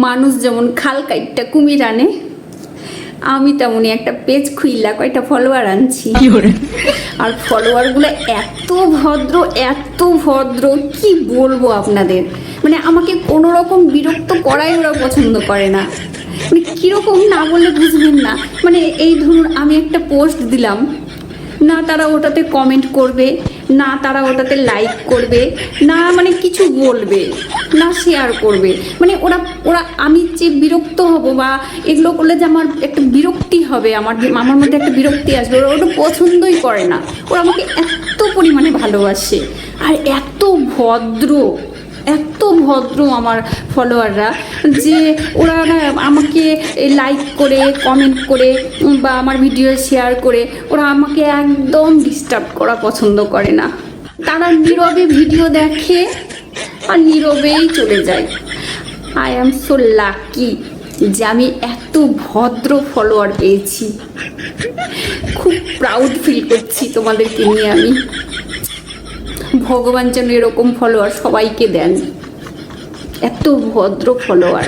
মানুষ যেমন খাল কাইটটা কুমির আনে, আমি তেমনই একটা পেজ খুইলা কয়টা ফলোয়ার আনছি। আর ফলোয়ারগুলো এত ভদ্র, এত ভদ্র, কি বলবো আপনাদের। মানে আমাকে কোনো রকম বিরক্ত করাই ওরা পছন্দ করে না। মানে কীরকম না বললে বুঝবেন না। মানে এই ধরুন আমি একটা পোস্ট দিলাম, না তারা ওটাতে কমেন্ট করবে, না তারা ওটাতে লাইক করবে, না মানে কিছু বলবে, না শেয়ার করবে। মানে ওরা ওরা আমি যে বিরক্ত হব বা এগুলো করলে যে আমার একটা বিরক্তি হবে, আমার মধ্যে একটা বিরক্তি আসবে, ওরা ওটা পছন্দই করে না। ওরা আমাকে এত পরিমাণে ভালোবাসে আর এত ভদ্র, এত ভদ্র আমার ফলোয়াররা, যে ওরা না আমাকে লাইক করে, কমেন্ট করে বা আমার ভিডিও শেয়ার করে ওরা আমাকে একদম ডিস্টার্ব করা পছন্দ করে না। তারা নীরবে ভিডিও দেখে আর নীরবেই চলে যায়। আই অ্যাম সো লাকি যে আমি এত ভদ্র ফলোয়ার পেয়েছি। খুব প্রাউড ফিল করছি তোমাদেরকে নিয়ে আমি। ভগবান যেন এরকম ফলোয়ার সবাইকে দেন, এত ভদ্র ফলোয়ার।